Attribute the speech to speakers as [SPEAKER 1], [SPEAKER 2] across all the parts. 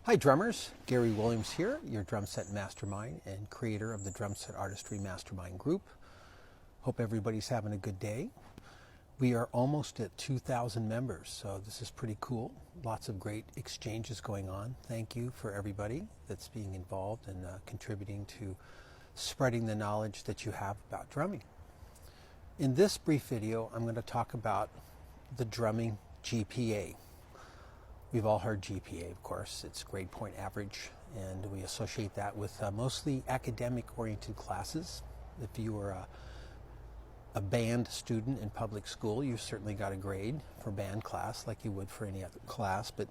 [SPEAKER 1] Hi drummers, Garey Williams here, your Drumset mastermind and creator of the Drumset Artistry Mastermind group. Hope everybody's having a good day. We are almost at 2,000 members, so this is pretty cool. Lots of great exchanges going on. Thank you for everybody that's being involved and contributing to spreading the knowledge that you have about drumming. In this brief video, I'm going to talk about the drumming GPA. We've all heard GPA, of course. It's grade point average, and we associate that with mostly academic-oriented classes. If you were a band student in public school, you certainly got a grade for band class like you would for any other class. But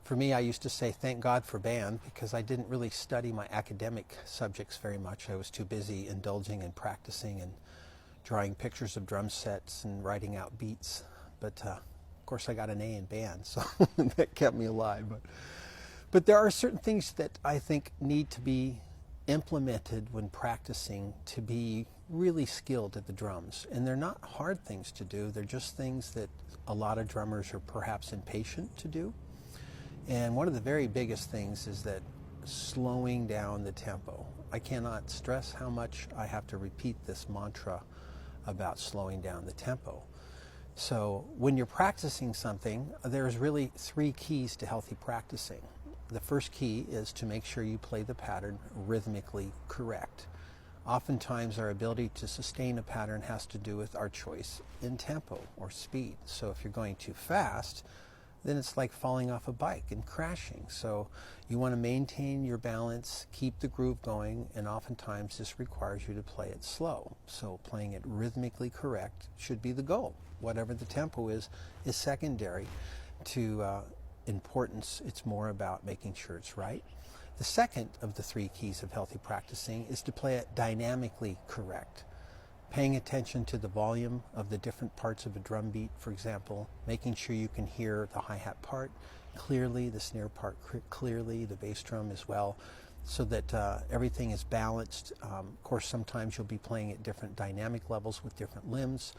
[SPEAKER 1] for me, I used to say thank God for band because I didn't really study my academic subjects very much. I was too busy indulging and practicing and drawing pictures of drum sets and writing out beats. But of course, I got an A in band, so that kept me alive. But there are certain things that I think need to be implemented when practicing to be really skilled at the drums. And they're not hard things to do. They're just things that a lot of drummers are perhaps impatient to do. And one of the very biggest things is that slowing down the tempo. I cannot stress how much I have to repeat this mantra about slowing down the tempo. So when you're practicing something, there's really three keys to healthy practicing. The first key is to make sure you play the pattern rhythmically correct. Oftentimes our ability to sustain a pattern has to do with our choice in tempo or speed. So if you're going too fast, then it's like falling off a bike and crashing. So you want to maintain your balance, keep the groove going, and oftentimes this requires you to play it slow. So playing it rhythmically correct should be the goal. Whatever the tempo is secondary to importance. It's more about making sure it's right. The second of the three keys of healthy practicing is to play it dynamically correct. Paying attention to the volume of the different parts of a drum beat, for example, making sure you can hear the hi-hat part clearly, the snare part clearly, the bass drum as well, so that everything is balanced. Of course, sometimes you'll be playing at different dynamic levels with different limbs.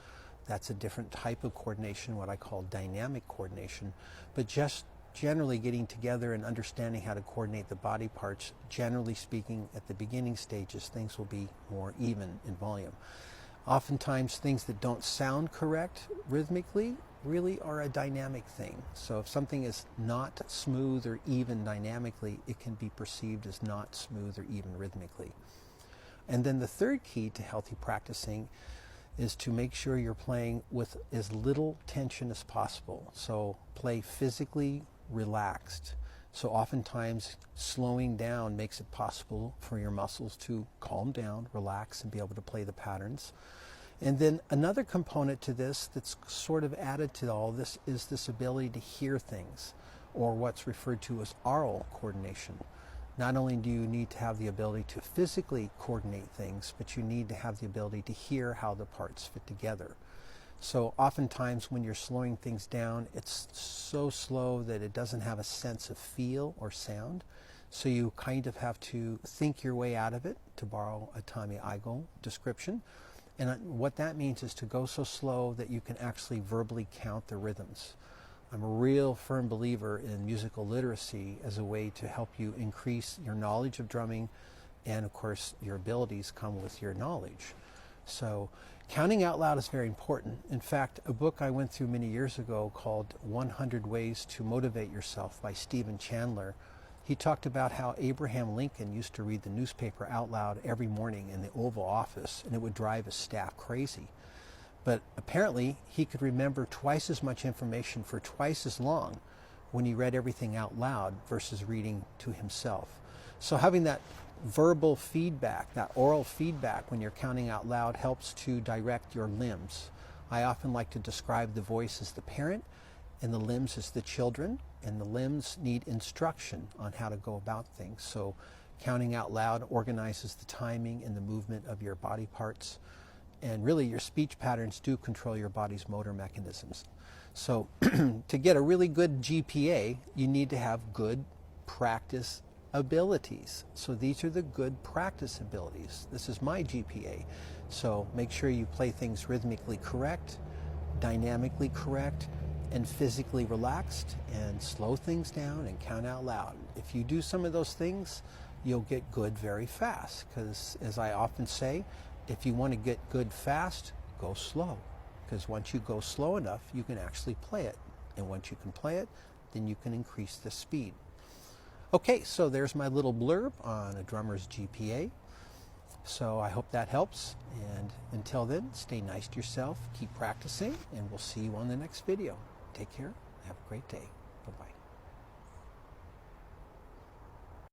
[SPEAKER 1] That's a different type of coordination, what I call dynamic coordination. But just generally getting together and understanding how to coordinate the body parts, generally speaking, at the beginning stages, things will be more even in volume. Oftentimes, things that don't sound correct rhythmically really are a dynamic thing. So if something is not smooth or even dynamically, it can be perceived as not smooth or even rhythmically. And then the third key to healthy practicing is to make sure you're playing with as little tension as possible. So play physically relaxed. So oftentimes slowing down makes it possible for your muscles to calm down, relax, and be able to play the patterns. And then another component to this that's sort of added to all this is this ability to hear things, or what's referred to as aural coordination. Not only do you need to have the ability to physically coordinate things, but you need to have the ability to hear how the parts fit together. So oftentimes when you're slowing things down, it's so slow that it doesn't have a sense of feel or sound. So you kind of have to think your way out of it, to borrow a Tommy Igoe description. And what that means is to go so slow that you can actually verbally count the rhythms. I'm a real firm believer in musical literacy as a way to help you increase your knowledge of drumming, and of course your abilities come with your knowledge. So counting out loud is very important. In fact, a book I went through many years ago called 100 Ways to Motivate Yourself by Stephen Chandler, he talked about how Abraham Lincoln used to read the newspaper out loud every morning in the Oval Office, and it would drive his staff crazy. But apparently he could remember twice as much information for twice as long when he read everything out loud versus reading to himself. So having that verbal feedback, that oral feedback when you're counting out loud helps to direct your limbs. I often like to describe the voice as the parent and the limbs as the children, and the limbs need instruction on how to go about things. So counting out loud organizes the timing and the movement of your body parts. And really your speech patterns do control your body's motor mechanisms. So to get a really good GPA, you need to have good practice abilities. So these are the good practice abilities. This is my GPA. So make sure you play things rhythmically correct, dynamically correct, and physically relaxed and slow things down and count out loud. If you do some of those things, you'll get good very fast, because as I often say, if you want to get good fast, go slow, because once you go slow enough, you can actually play it, and once you can play it, then you can increase the speed. Okay, so there's my little blurb on a drummer's GPA. So I hope that helps, and until then, stay nice to yourself, keep practicing, and we'll see you on the next video. Take care, have a great day. Bye-bye.